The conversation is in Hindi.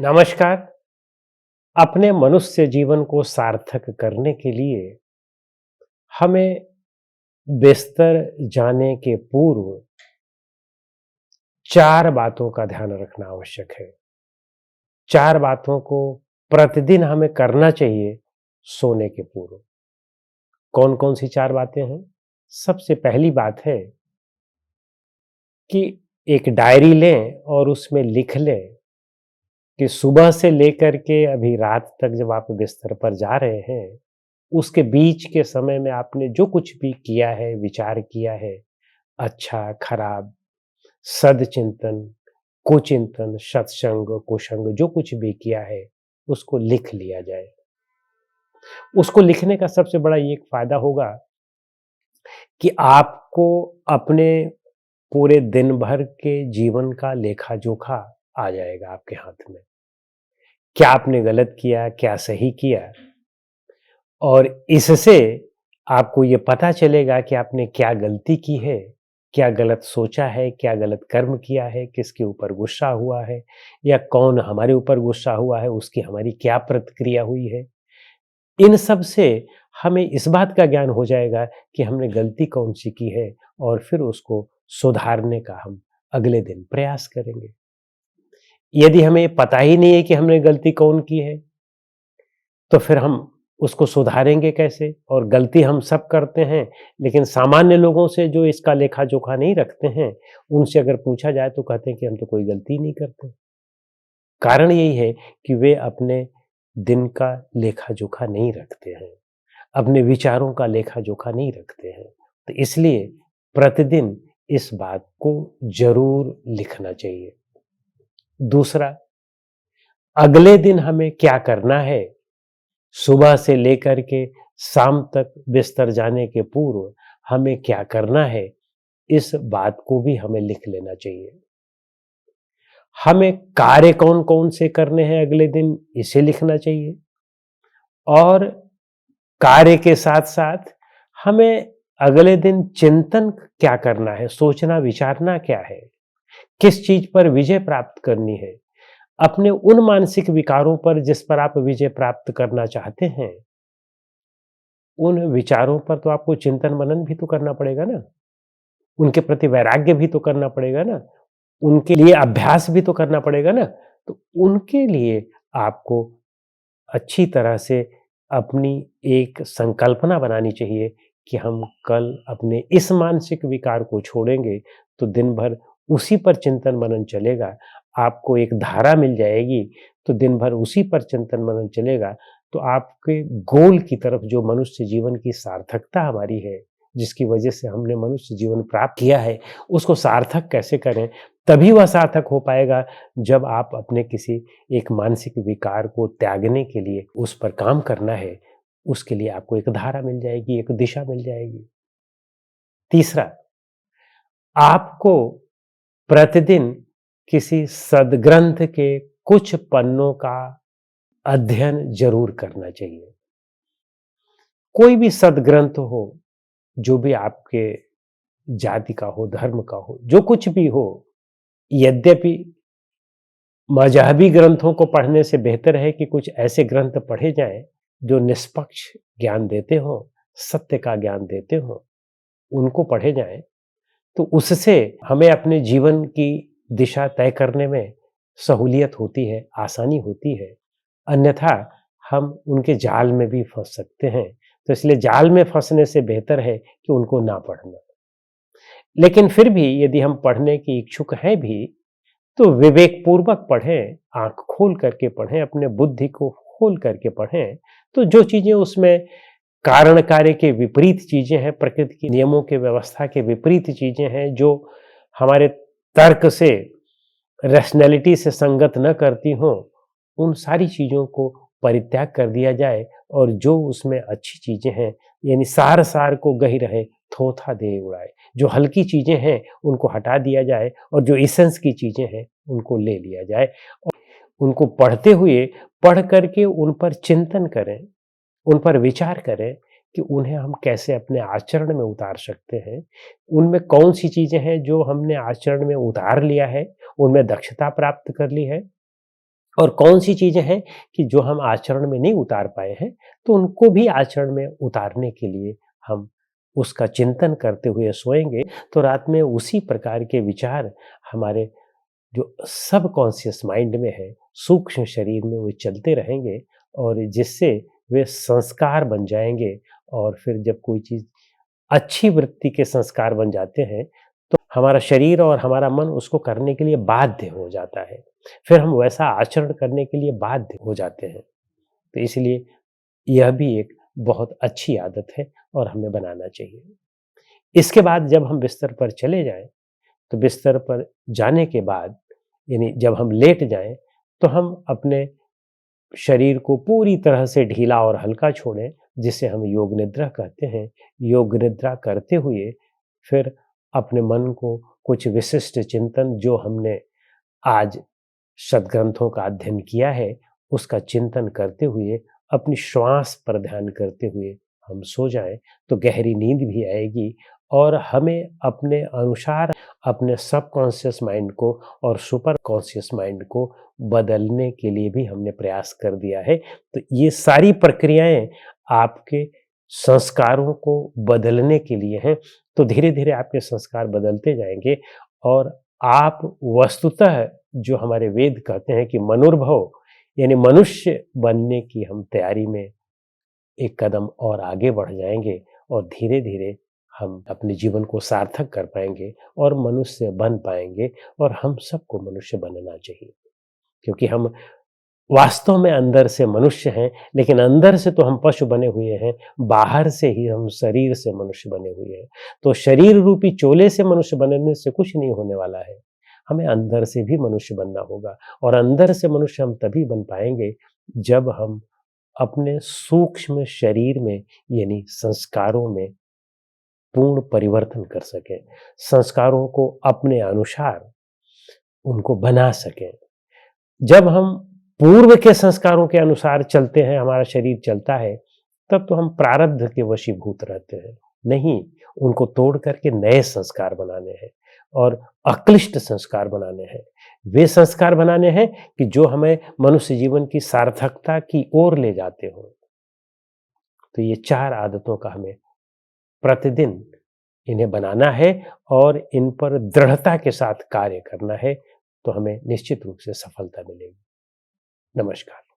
नमस्कार। अपने मनुष्य जीवन को सार्थक करने के लिए हमें बिस्तर जाने के पूर्व 4 बातों का ध्यान रखना आवश्यक है। 4 बातों को प्रतिदिन हमें करना चाहिए सोने के पूर्व। कौन-कौन सी 4 बातें हैं? सबसे पहली बात है कि एक डायरी लें और उसमें लिख लें कि सुबह से लेकर के अभी रात तक जब आप बिस्तर पर जा रहे हैं, उसके बीच के समय में आपने जो कुछ भी किया है, विचार किया है, अच्छा, खराब, सद्चिंतन, कुचिंतन, सत्संग, कुसंग जो कुछ भी किया है, उसको लिख लिया जाए। उसको लिखने का सबसे बड़ा ये एक फ़ायदा होगा कि आपको अपने पूरे दिन भर के जीवन का लेखा-जोखा आ जाएगा आपके हाथ में। क्या आपने गलत किया, क्या सही किया और इससे आपको ये पता चलेगा कि आपने क्या गलती की है, क्या गलत सोचा है, क्या गलत कर्म किया है, किसके ऊपर गुस्सा हुआ है या कौन हमारे ऊपर गुस्सा हुआ है, उसकी हमारी क्या प्रतिक्रिया हुई है। इन सब से हमें इस बात का ज्ञान हो जाएगा कि हमने गलती कौन-सी की है और फिर उसको सुधारने का हम अगले दिन प्रयास करेंगे। यदि हमें पता ही नहीं है कि हमने गलती कौन की है, तो फिर हम उसको सुधारेंगे कैसे? और गलती हम सब करते हैं, लेकिन सामान्य लोगों से जो इसका लेखा-जोखा नहीं रखते हैं, उनसे अगर पूछा जाए तो कहते हैं कि हम तो कोई गलती नहीं करते। कारण यही है कि वे अपने दिन का लेखा-जोखा नहीं रखते हैं, अपने विचारों का लेखा-जोखा नहीं रखते हैं। तो इसलिए प्रतिदिन इस बात को ज़रूर लिखना चाहिए। दूसरा, अगले दिन हमें क्या करना है सुबह से लेकर के शाम तक बिस्तर जाने के पूर्व हमें क्या करना है, इस बात को भी हमें लिख लेना चाहिए। हमें कार्य कौन-कौन से करने हैं अगले दिन, इसे लिखना चाहिए और कार्य के साथ-साथ हमें अगले दिन चिंतन क्या करना है, सोचना विचारना क्या है, किस चीज़ पर विजय प्राप्त करनी है। अपने उन मानसिक विकारों पर जिस पर आप विजय प्राप्त करना चाहते हैं, उन विचारों पर तो आपको चिंतन मनन भी तो करना पड़ेगा ना, उनके प्रति वैराग्य भी तो करना पड़ेगा ना, उनके लिए अभ्यास भी तो करना पड़ेगा ना। तो उनके लिए आपको अच्छी तरह से अपनी एक संकल्पना बनानी चाहिए कि हम कल अपने इस मानसिक विकार को छोड़ेंगे, तो दिन भर उसी पर चिंतन मनन चलेगा। आपको एक धारा मिल जाएगी, तो दिन भर उसी पर चिंतन मनन चलेगा, तो आपके गोल की तरफ जो मनुष्य जीवन की सार्थकता हमारी है, जिसकी वजह से हमने मनुष्य जीवन प्राप्त किया है, उसको सार्थक कैसे करें, तभी वह सार्थक हो पाएगा जब आप अपने किसी एक मानसिक विकार को त्यागने के लिए उस पर काम करना है, उसके लिए आपको एक धारा मिल जाएगी, एक दिशा मिल जाएगी। तीसरा, आपको प्रतिदिन किसी सद्ग्रंथ के कुछ पन्नों का अध्ययन ज़रूर करना चाहिए। कोई भी सद्ग्रंथ हो, जो भी आपके जाति का हो, धर्म का हो, जो कुछ भी हो, यद्यपि मज़हबी ग्रंथों को पढ़ने से बेहतर है कि कुछ ऐसे ग्रंथ पढ़े जाएँ, जो निष्पक्ष ज्ञान देते हों, सत्य का ज्ञान देते हों, उनको पढ़े जाएँ, तो उससे हमें अपने जीवन की दिशा तय करने में सहूलियत होती है, आसानी होती है। अन्यथा हम उनके जाल में भी फँस सकते हैं, तो इसलिए जाल में फँसने से बेहतर है कि उनको ना पढ़ना। लेकिन फिर भी यदि हम पढ़ने की इच्छुक हैं भी, तो विवेकपूर्वक पढ़ें, आँख खोल करके पढ़ें, अपने बुद्धि को खोल करके पढ़ें, तो जो चीज़ें उसमें कारण कार्य के विपरीत चीज़ें हैं, प्रकृति के नियमों के व्यवस्था के विपरीत चीज़ें हैं, जो हमारे तर्क से, रैशनैलिटी से संगत न करती हों, उन सारी चीज़ों को परित्याग कर दिया जाए और जो उसमें अच्छी चीज़ें हैं, यानी सार को गहि रहे, थोथा दे उड़ाए। जो हल्की चीज़ें हैं, उनको हटा दिया जाए और जो एसेंस की चीज़ें हैं, उनको ले लिया जाए। और उनको पढ़ते हुए, पढ़ कर के उन पर चिंतन करें, उन पर विचार करें कि उन्हें हम कैसे अपने आचरण में उतार सकते हैं। उनमें कौन-सी चीज़ें हैं जो हमने आचरण में उतार लिया है, उनमें दक्षता प्राप्त कर ली है और कौन सी चीजें हैं कि जो हम आचरण में नहीं उतार पाए हैं, तो उनको भी आचरण में उतारने के लिए हम उसका चिंतन करते हुए सोएंगे, तो रात में उसी प्रकार के विचार हमारे जो सबकॉन्शियस माइंड में है, सूक्ष्म शरीर में वो चलते रहेंगे, और जिससे वे संस्कार बन जाएंगे। और फिर जब कोई चीज अच्छी वृत्ति के संस्कार बन जाते हैं, तो हमारा शरीर और हमारा मन उसको करने के लिए बाध्य हो जाता है। फिर हम वैसा आचरण करने के लिए बाध्य हो जाते हैं। तो इसलिए यह भी एक बहुत अच्छी आदत है और हमें बनाना चाहिए। इसके बाद जब हम बिस्तर पर चले जाएं, तो बिस्तर पर जाने के बाद, यानी जब हम लेट जाएं, तो हम अपने शरीर को पूरी तरह से ढीला और हल्का छोड़ें, जिसे हम योग निद्रा कहते हैं। योग निद्रा करते हुए फिर अपने मन को कुछ विशिष्ट चिंतन, जो हमने आज सद्ग्रंथों का अध्ययन किया है, उसका चिंतन करते हुए, अपनी श्वास पर ध्यान करते हुए हम सो जाएं, तो गहरी नींद भी आएगी। और हमें अपने अनुसार अपने सबकॉन्शियस माइंड को और सुपर कॉन्शियस माइंड को बदलने के लिए भी हमने प्रयास कर दिया है। तो ये सारी प्रक्रियाएं आपके संस्कारों को बदलने के लिए हैं। तो धीरे धीरे आपके संस्कार बदलते जाएंगे, और आप वस्तुतः, जो हमारे वेद कहते हैं कि मनुर्भव, यानी मनुष्य बनने की हम तैयारी में एक कदम और आगे बढ़ जाएंगे, और धीरे धीरे हम अपने जीवन को सार्थक कर पाएंगे और मनुष्य बन पाएंगे। और हम सबको मनुष्य बनना चाहिए, क्योंकि हम वास्तव में अंदर से मनुष्य हैं, लेकिन अंदर से तो हम पशु बने हुए हैं, बाहर से ही हम शरीर से मनुष्य बने हुए हैं। तो शरीर रूपी चोले से मनुष्य बनने से कुछ नहीं होने वाला है, हमें अंदर से भी मनुष्य बनना होगा। और अंदर से मनुष्य हम तभी बन पाएंगे जब हम अपने सूक्ष्म शरीर में, यानी संस्कारों में पूर्ण परिवर्तन कर सकें, संस्कारों को अपने अनुसार उनको बना सकें। जब हम पूर्व के संस्कारों के अनुसार चलते हैं, हमारा शरीर चलता है, तब तो हम प्रारब्ध के वशीभूत रहते हैं। नहीं, उनको तोड़ करके नए संस्कार बनाने हैं, और अक्लिष्ट संस्कार बनाने हैं। वे संस्कार बनाने हैं कि जो हमें मनुष्य जीवन की सार्थकता की ओर ले जाते हों। तो ये 4 आदतों का हमें प्रतिदिन इन्हें बनाना है, और इन पर दृढ़ता के साथ कार्य करना है, तो हमें निश्चित रूप से सफलता मिलेगी। नमस्कार।